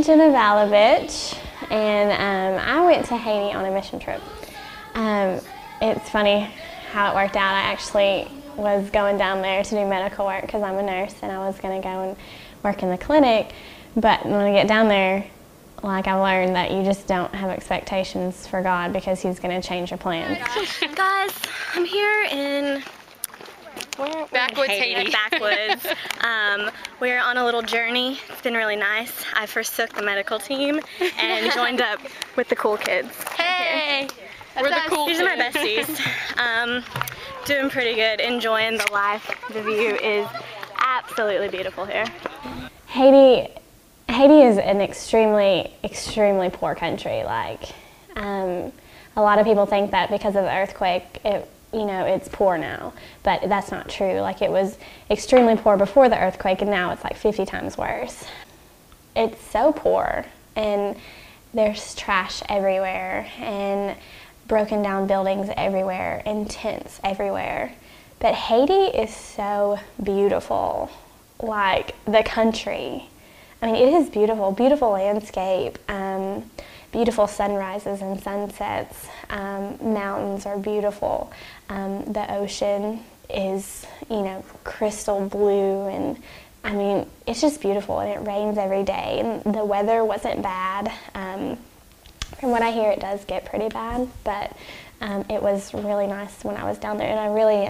Jenna and I went to Haiti on a mission trip. It's funny how it worked out. I actually was going down there to do medical work because I'm a nurse, and I was going to go and work in the clinic. But when I get down there, like, I learned that you just don't have expectations for God because He's going to change your plans. Guys, I'm here in Backwoods, Haiti. Backwoods. We're on a little journey. It's been really nice. I forsook the medical team and joined up with the cool kids. Hey! We're the cool kids. These are my besties. Doing pretty good, enjoying the life. The view is absolutely beautiful here. Haiti is an extremely poor country. Like, a lot of people think that because of the earthquake, it's poor now, but that's not true. Like, it was extremely poor before the earthquake, and now it's like 50 times worse. It's so poor, and there's trash everywhere, and broken down buildings everywhere, and tents everywhere. But Haiti is so beautiful, like the country. I mean, it is beautiful, beautiful landscape, beautiful sunrises and sunsets. Mountains are beautiful. The ocean is, crystal blue, and I mean, it's just beautiful, and it rains every day, and the weather wasn't bad. From what I hear, it does get pretty bad, but it was really nice when I was down there, and I really,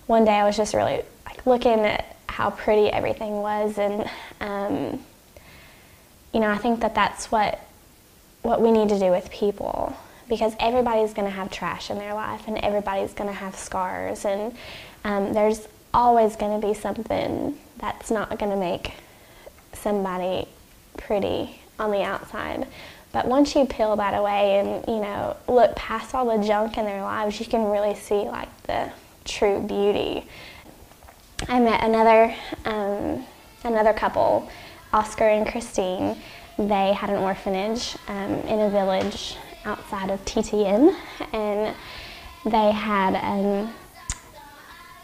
one day I was just really looking at how pretty everything was, and I think that that's what we need to do with people, because everybody's going to have trash in their life, and everybody's going to have scars, and there's always going to be something that's not going to make somebody pretty on the outside. But once you peel that away and, look past all the junk in their lives, you can really see, the true beauty. I met another couple, Oscar and Christine. They had an orphanage in a village outside of TTN, and they had an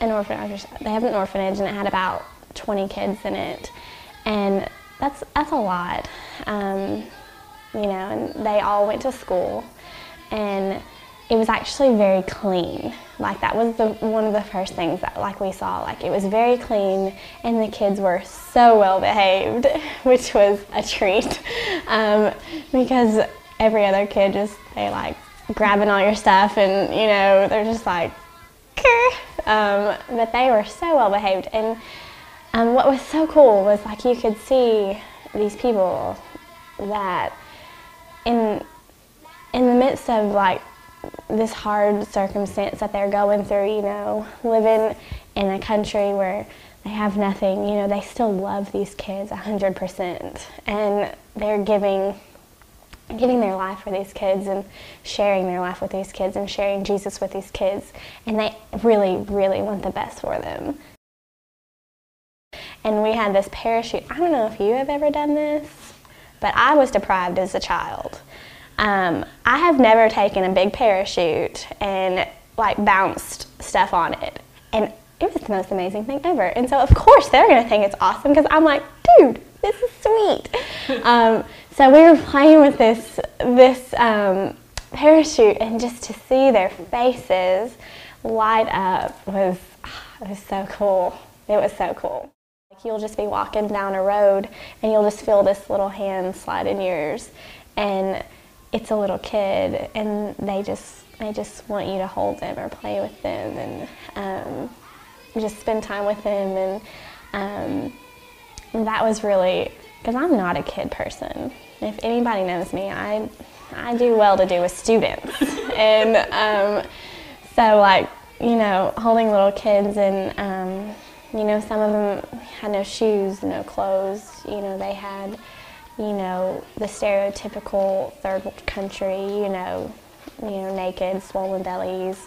orphanage. They have an orphanage, and it had about 20 kids in it, and that's a lot. And they all went to school, and it was actually very clean. That was one of the first things that we saw. It was very clean, and the kids were so well behaved, which was a treat, because every other kid they grabbing all your stuff, and they're just like, Kerr. But they were so well behaved, and what was so cool was you could see these people that in the midst of this hard circumstance that they're going through, living in a country where they have nothing, they still love these kids 100%, and they're giving their life for these kids, and sharing their life with these kids, and sharing Jesus with these kids, and they really, really want the best for them. And we had this parachute. I don't know if you have ever done this, but I was deprived as a child. I have never taken a big parachute and bounced stuff on it, and it was the most amazing thing ever. And so of course they're gonna think it's awesome, because I'm like, dude, this is sweet. So we were playing with this parachute, and just to see their faces light up was so cool. It was so cool. You'll just be walking down a road, and you'll just feel this little hand slide in yours, and it's a little kid, and they just want you to hold them or play with them, and just spend time with them, and that was really, because I'm not a kid person. If anybody knows me, I do well to do with students, and so holding little kids, and some of them had no shoes, no clothes. They had, the stereotypical third world country, naked, swollen bellies,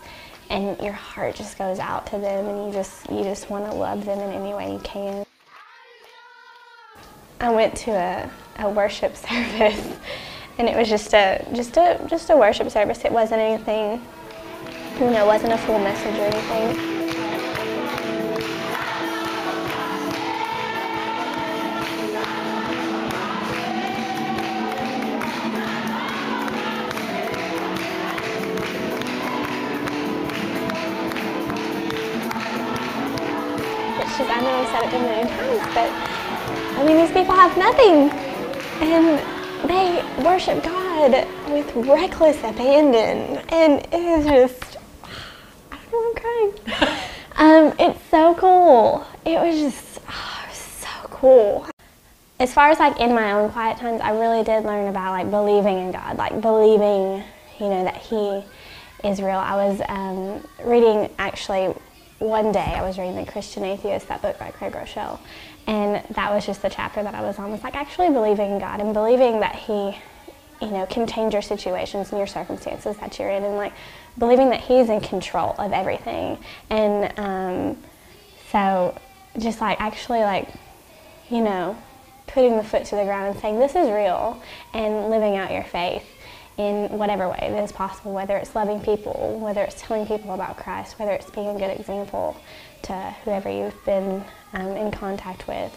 and your heart just goes out to them, and you just want to love them in any way you can. I went to a worship service, and it was just a worship service. It wasn't anything, it wasn't a full message or anything. just, I know I've said it a million times, but I mean, these people have nothing, and they worship God with reckless abandon, and it is just, I don't know, I'm crying. It's so cool. It was just, so cool. As far as like in my own quiet times, I really did learn about like believing in God, like believing, that He is real. I was reading, actually, one day I was reading The Christian Atheist, that book by Craig Rochelle, and that was just the chapter that I was on, was like actually believing in God and believing that He, can change your situations and your circumstances that you're in, and like believing that He's in control of everything. And so just like actually like, putting the foot to the ground and saying this is real, and living out your faith in whatever way that is possible, whether it's loving people, whether it's telling people about Christ, whether it's being a good example to whoever you've been in contact with.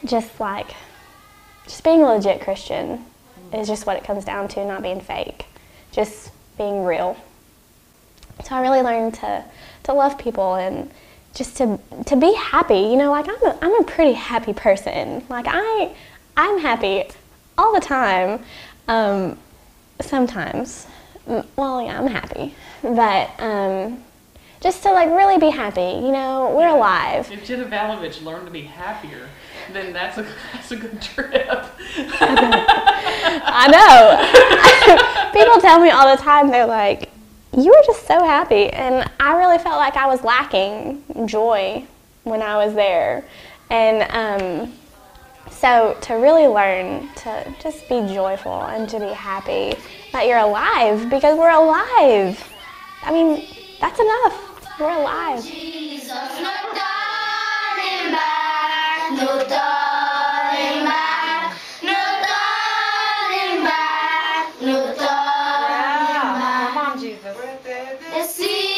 Just being a legit Christian is just what it comes down to, not being fake, just being real. So I really learned to love people and just to be happy. Like I'm a pretty happy person. Like I'm happy all the time. Sometimes, well, yeah, I'm happy, but just to like really be happy. We're alive. If Jenna Valovich learned to be happier, then that's a good trip. I know. People tell me all the time, they're like, you were just so happy, and I really felt like I was lacking joy when I was there. And so to really learn to just be joyful and to be happy that you're alive, because we're alive. I mean, that's enough. We're alive. Jesus, no turning back, no turning back, no turning back, no turning back. Come on, Jesus. The sea